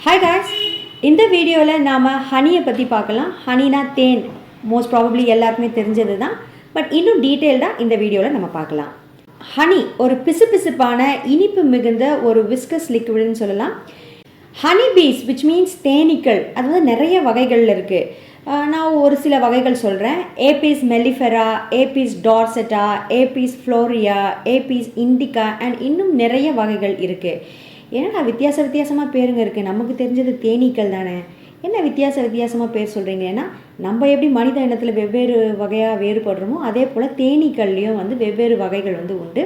Hi guys, இந்த வீடியோவில் நாம் ஹனியை பற்றி பார்க்கலாம். ஹனினா தேன், மோஸ்ட் ப்ராபப்ளி எல்லாருக்குமே தெரிஞ்சது தான். பட் இன்னும் டீட்டெயில்டாக இந்த வீடியோவில் நம்ம பார்க்கலாம். ஹனி ஒரு பிசுபிசுப்பான இனிப்பு மிகுந்த ஒரு விஸ்கஸ் லிக்விட்னு சொல்லலாம். ஹனி பீஸ் விச் மீன்ஸ் தேனீக்கள், அது வந்து நிறைய வகைகள் இருக்குது. நான் ஒரு சில வகைகள் சொல்கிறேன். Apis mellifera, Apis dorsata, Apis florea, Apis indica and இன்னும் நிறைய வகைகள் இருக்குது. ஏன்னா வித்தியாசமாக பேருங்க இருக்குது. நமக்கு தெரிஞ்சது தேனீக்கள் தானே, என்ன வித்தியாசமாக பேர் சொல்கிறீங்க? ஏன்னா நம்ம எப்படி மனித இனத்தில் வெவ்வேறு வகையாக வேறுபடுறோமோ அதே போல் தேனீக்கள்லேயும் வந்து வெவ்வேறு வகைகள் வந்து உண்டு.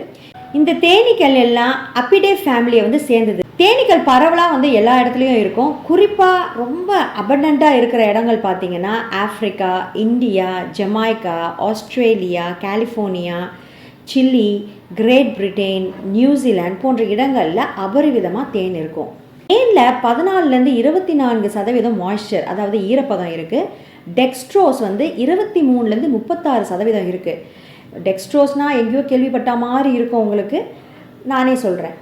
இந்த தேனீக்கள் எல்லாம் அப்பிடே ஃபேமிலியை வந்து சேர்ந்தது. தேனீக்கள் பரவலாக வந்து எல்லா இடத்துலையும் இருக்கும். குறிப்பாக ரொம்ப அபண்டண்ட்டாக இருக்கிற இடங்கள் பார்த்திங்கன்னா Africa, India, Jamaica, Australia, California, Chile, Great Britain, New Zealand போன்ற இடங்களில் அபரிவிதமாக தேன் இருக்கும். தேனில் 14லேருந்து 24% மாய்ஸ்சர், அதாவது ஈரப்பதம் இருக்குது. டெக்ஸ்ட்ரோஸ் வந்து 23லேருந்து 36% இருக்குது. டெக்ஸ்ட்ரோஸ்னால் எங்கேயோ கேள்விப்பட்ட மாதிரி இருக்கும் உங்களுக்கு, நானே சொல்கிறேன்.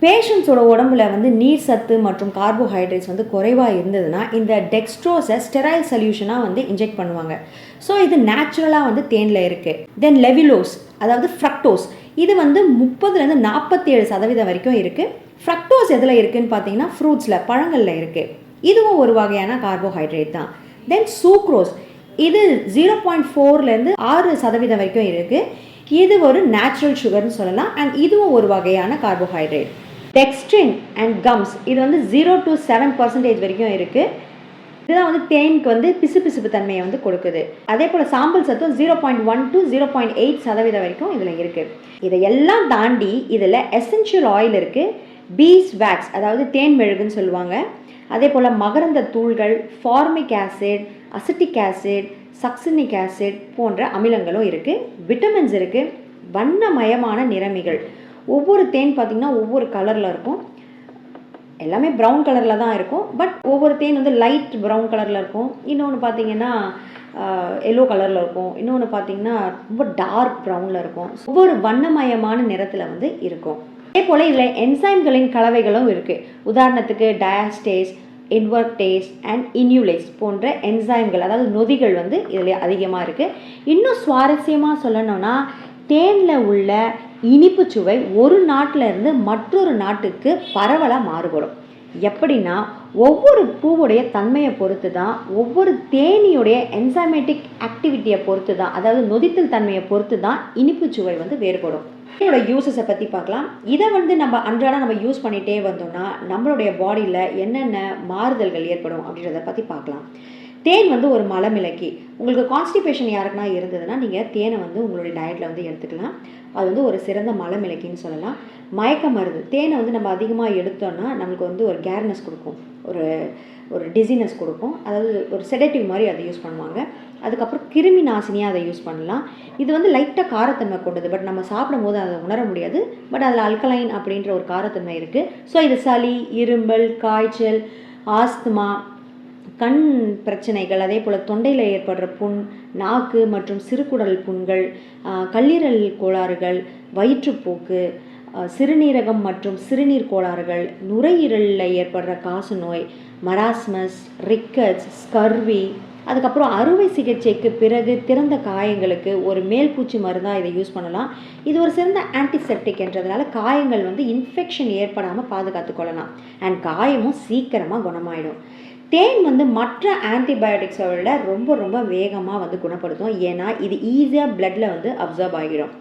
பேஷண்ட்ஸோட உடம்புல வந்து நீர் சத்து மற்றும் கார்போஹைட்ரேட்ஸ் வந்து குறைவாக இருந்ததுன்னா இந்த டெக்ஸ்ட்ரோஸை ஸ்டெரைல் சொல்யூஷனாக வந்து இன்ஜெக்ட் பண்ணுவாங்க. ஸோ இது நேச்சுரலாக வந்து தேனில் இருக்குது. தென் லெவிலோஸ், அதாவது ஃப்ரக்டோஸ், இது வந்து 30லேருந்து 47% வரைக்கும் இருக்குது. ஃப்ரக்டோஸ் எதில் இருக்குதுன்னு பார்த்தீங்கன்னா ஃப்ரூட்ஸில், பழங்களில் இருக்குது. இதுவும் ஒரு வகையான கார்போஹைட்ரேட் தான். தென் சூக்ரோஸ், இது 0.4லேருந்து 6% வரைக்கும் இருக்குது. இது ஒரு நேச்சுரல் சுகர்னு சொல்லலாம் அண்ட் இதுவும் ஒரு வகையான கார்போஹைட்ரேட். டெக்ஸ்ட்ரின் அண்ட் கம்ஸ், இது வந்து 0 to 7% வரைக்கும் இருக்குது. இதுதான் வந்து தேனுக்கு வந்து பிசுபிசுப்பு தன்மையை வந்து கொடுக்குது. அதே போல் சாம்பல் சத்தும் 0.1 to 0.8% வரைக்கும் இதில் இருக்குது. இதையெல்லாம் தாண்டி இதில் எசென்ஷியல் ஆயில் இருக்குது. பீஸ் வேக்ஸ், அதாவது தேன் மெழுகுன்னு சொல்லுவாங்க. அதே போல் மகரந்த தூள்கள், formic acid, acetic acid, succinic acid போன்ற அமிலங்களும் இருக்குது. விட்டமின்ஸ் இருக்குது. வண்ணமயமான நிறமிகள், ஒவ்வொரு தேன் பார்த்திங்கன்னா ஒவ்வொரு கலரில் இருக்கும். எல்லாமே ப்ரௌன் கலரில் தான் இருக்கும். பட் ஒவ்வொரு தேன் வந்து லைட் ப்ரௌன் கலரில் இருக்கும். இன்னொன்று பார்த்திங்கன்னா எல்லோ கலரில் இருக்கும். இன்னொன்று பார்த்திங்கன்னா ரொம்ப டார்க் ப்ரௌனில் இருக்கும். ஒவ்வொரு வண்ணமயமான நிறத்தில் வந்து இருக்கும். அதே போல் இதில் என்சைம்களின் கலவைகளும் இருக்குது. உதாரணத்துக்கு டயாஸ்டேஸ், இன்வெர்டேஸ் அண்ட் இன்யூலேஸ் போன்ற என்சைம்கள், அதாவது நொதிகள் வந்து இதில் அதிகமாக இருக்குது. இன்னும் சுவாரஸ்யமாக சொல்லணும்னா தேனில் உள்ள இனிப்பு சுவை ஒரு நாட்டிலேருந்து மற்றொரு நாட்டுக்கு பரவலாக மாறுபடும். எப்படின்னா ஒவ்வொரு பூவுடைய தன்மையை பொறுத்து தான், ஒவ்வொரு தேனியுடைய என்சைமேட்டிக் ஆக்டிவிட்டியை பொறுத்து தான், அதாவது நொதித்தல் தன்மையை பொறுத்து தான் இனிப்பு சுவை வந்து வேறுபடும். இதோட யூஸஸை பற்றி பார்க்கலாம். இதை வந்து நம்ம அன்றாடம் நம்ம யூஸ் பண்ணிகிட்டே வந்தோம்னா நம்மளுடைய பாடியில் என்னென்ன மாறுதல்கள் ஏற்படும் அப்படின்றத பற்றி பார்க்கலாம். தேன் வந்து ஒரு மலமிளக்கி. உங்களுக்கு கான்ஸ்டிபேஷன் யாருக்குன்னா இருந்ததுன்னா நீங்கள் தேனை வந்து உங்களுடைய டயட்டில் வந்து எடுத்துக்கலாம். அது வந்து ஒரு சிறந்த மலமிளக்கின்னு சொல்லலாம். மயக்க மருந்து, தேனை வந்து நம்ம அதிகமாக எடுத்தோன்னா நம்மளுக்கு வந்து ஒரு கேர்னஸ் கொடுக்கும், ஒரு டிசினஸ் கொடுக்கும். அதாவது ஒரு செடேட்டிவ் மாதிரி அதை யூஸ் பண்ணுவாங்க. அதுக்கப்புறம் கிருமி நாசினியாக அதை யூஸ் பண்ணலாம். இது வந்து லைட்டாக காரத்தன்மை கொண்டது, பட் நம்ம சாப்பிடும் போது அதை உணர முடியாது. பட் அதில் அல்கலைன் அப்படின்ற ஒரு காரத்தன்மை இருக்குது. ஸோ இது சளி, இருமல், காய்ச்சல், ஆஸ்துமா, கண் பிரச்சனைகள், அதே போல் தொண்டையில் ஏற்படுற புண், நாக்கு மற்றும் சிறுகுடல் புண்கள், கல்லீரல் கோளாறுகள், வயிற்றுப்போக்கு, சிறுநீரகம் மற்றும் சிறுநீர் கோளாறுகள், நுரையீரலில் ஏற்படுற காசு நோய், மராஸ்மஸ், ரிக்கட்ஸ், ஸ்கர்வி, அதுக்கப்புறம் அறுவை சிகிச்சைக்கு பிறகு திறந்த காயங்களுக்கு ஒரு மேல்பூச்சி மருந்தாக இதை யூஸ் பண்ணலாம். இது ஒரு சிறந்த ஆன்டிசெப்டிக் என்றதுனால காயங்கள் வந்து இன்ஃபெக்ஷன் ஏற்படாமல் பாதுகாத்து கொள்ளலாம் அண்ட் காயமும் சீக்கிரமாக குணமாயிடும். தேன் வந்து மற்ற ஆன்டிபயோட்டிக்ஸை விட ரொம்ப வேகமாக வந்து குணப்படுத்தும். ஏன்னா இது ஈஸியாக பிளட்டில் வந்து அப்சர்வ் ஆகிடும்.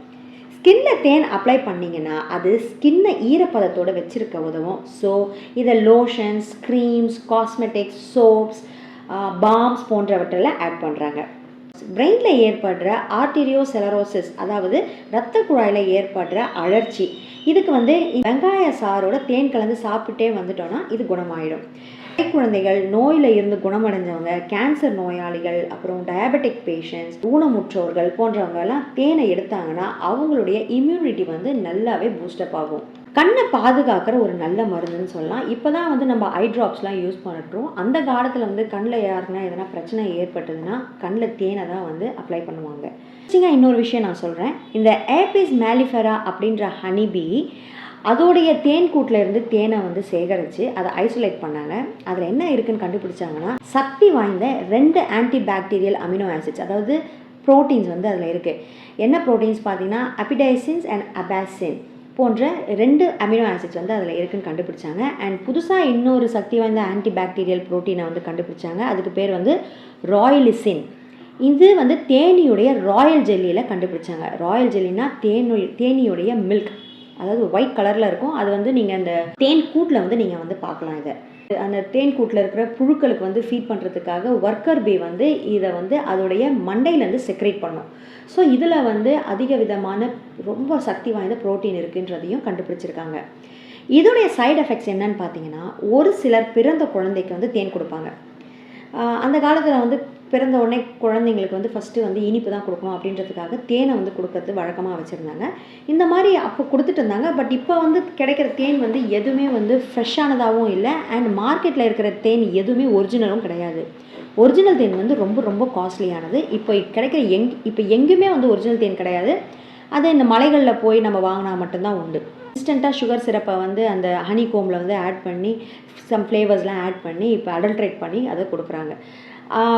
ஸ்கின்ல தேன் அப்ளை பண்ணிங்கன்னா அது ஸ்கின்னை ஈரப்பதத்தோடு வச்சுருக்க உதவும். ஸோ இதை lotions, creams, cosmetics, soaps, palms போன்றவற்றில் ஆட் பண்ணுறாங்க. பிரெயினில் ஏற்படுற ஆர்டீரியோசெலரோசிஸ், அதாவது இரத்த குழாயில் ஏற்படுற அழற்சி, இதுக்கு வந்து வெங்காய சாரோட தேன் கலந்து சாப்பிட்டே வந்துட்டோன்னா இது குணமாயிடும். குழந்தைகள், நோயில் இருந்து குணமடைஞ்சவங்க, கேன்சர் நோயாளிகள், அப்புறம் டயபெட்டிக் பேஷண்ட்ஸ், ஊனமுற்றோர்கள் போன்றவங்கெல்லாம் தேனை எடுத்தாங்கன்னா அவங்களுடைய இம்யூனிட்டி வந்து நல்லாவே பூஸ்டப் ஆகும். கண்ணை பாதுகாக்கிற ஒரு நல்ல மருந்துன்னு சொல்லலாம். இப்போ தான் வந்து நம்ம ஐ ட்ராப்ஸ்லாம் யூஸ் பண்ணுறோம். அந்த காலத்தில் வந்து கண்ணில் யாருன்னா எதனா பிரச்சனை ஏற்பட்டதுன்னா கண்ணில் தேனை தான் வந்து அப்ளை பண்ணுவாங்க. இன்னொரு விஷயம் நான் சொல்கிறேன். இந்த ஏபிஸ் மெல்லிஃபெரா அப்படின்ற ஹனிபி அதோடைய தேன் கூட்டில் இருந்து தேனை வந்து சேகரித்து அதை ஐசோலேட் பண்ணாங்க. அதில் என்ன இருக்குதுன்னு கண்டுபிடிச்சாங்கன்னா சக்தி வாய்ந்த 2 ஆன்டிபாக்டீரியல் அமினோ ஆசிட்ஸ், அதாவது ப்ரோட்டீன்ஸ் வந்து அதில் இருக்குது. என்ன ப்ரோட்டீன்ஸ் பார்த்தீங்கன்னா அபிடைசின்ஸ் அண்ட் அபாசின் போன்ற 2 அமினோ ஆசிட்ஸ் வந்து அதில் இருக்குதுன்னு கண்டுபிடிச்சாங்க. அண்ட் புதுசாக இன்னொரு சக்தி வாய்ந்த ஆன்டிபாக்டீரியல் ப்ரோட்டீனை வந்து கண்டுபிடிச்சாங்க. அதுக்கு பேர் வந்து ராயலிசின். இது வந்து தேனியுடைய ராயல் ஜெல்லியில் கண்டுபிடிச்சாங்க. ராயல் ஜெல்லினா தேனியுடைய மில்க், அதாவது ஒயிட் கலரில் இருக்கும். அது வந்து நீங்கள் அந்த தேன் கூட்டில் வந்து நீங்கள் வந்து பார்க்கலாம். இதை அந்த தேன் கூட்டில் இருக்கிற புழுக்களுக்கு வந்து ஃபீட் பண்ணுறதுக்காக ஒர்க்கர் பீ வந்து இதை வந்து அதோடைய மண்டையிலேருந்து செக்ரேட் பண்ணும். ஸோ இதில் வந்து அதிக விதமான ரொம்ப சக்தி வாய்ந்த ப்ரோட்டீன் இருக்குன்றதையும் கண்டுபிடிச்சிருக்காங்க. இதோடைய சைடு எஃபெக்ட்ஸ் என்னன்னு பார்த்தீங்கன்னா, ஒரு சிலர் பிறந்த குழந்தைக்கு வந்து தேன் கொடுப்பாங்க. அந்த காலத்தில் வந்து பிறந்த உடனே குழந்தைங்களுக்கு வந்து ஃபஸ்ட்டு வந்து இனிப்பு தான் கொடுக்கணும் அப்படின்றதுக்காக தேனை வந்து கொடுக்கறது வழக்கமாக வச்சுருந்தாங்க. இந்த மாதிரி அப்போ கொடுத்துட்டு இருந்தாங்க. பட் இப்போ வந்து கிடைக்கிற தேன் வந்து எதுவுமே வந்து ஃப்ரெஷ்ஷானதாகவும் இல்லை, அண்ட் மார்க்கெட்டில் இருக்கிற தேன் எதுவுமே ஒரிஜினலும் கிடையாது. ஒரிஜினல் தேன் வந்து ரொம்ப ரொம்ப காஸ்ட்லியானது. இப்போ கிடைக்கிற இப்போ எங்கேயுமே வந்து ஒரிஜினல் தேன் கிடையாது. அது இந்த மலைகளில் போய் நம்ம வாங்கினா மட்டும்தான் உண்டு. இன்ஸ்டண்ட்டாக சுகர் சிரப்பை வந்து அந்த ஹனி கோமில் வந்து ஆட் பண்ணி சம் ஃப்ளேவர்ஸ்லாம் ஆட் பண்ணி இப்போ அடல்ட்ரேட் பண்ணி அதை கொடுக்குறாங்க.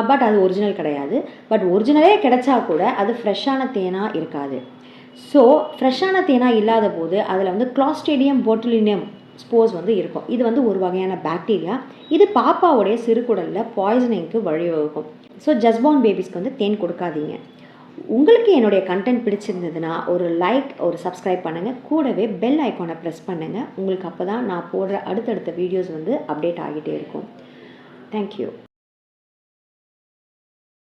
பட் அது ஒரிஜினல் கிடையாது. பட் ஒரிஜினலே கிடைச்சா கூட அது ஃப்ரெஷ்ஷான தேனாக இருக்காது. ஸோ ஃப்ரெஷ்ஷான தேனாக இல்லாத போது அதில் வந்து கிளாஸ்ட்ரிடியம் போட்டுலினியம் ஸ்போர்ஸ் வந்து இருக்கும். இது வந்து ஒரு வகையான பாக்டீரியா. இது பாப்பாவுடைய சிறுகுடலில் பாய்சனிங்க்கு வழிவகுக்கும். ஸோ ஜஸ்பார்ன் பேபிஸ்க்கு வந்து தேன் கொடுக்காதீங்க. உங்களுக்கு என்னுடைய கண்டென்ட் பிடிச்சிருந்ததுன்னா ஒரு லைக், ஒரு சப்ஸ்கிரைப் பண்ணுங்கள். கூடவே பெல் ஐக்கானை ப்ரெஸ் பண்ணுங்கள். உங்களுக்கு அப்போ தான் நான் போடுற அடுத்தடுத்த வீடியோஸ் வந்து அப்டேட் ஆகிட்டே இருக்கும். தேங்க்யூ.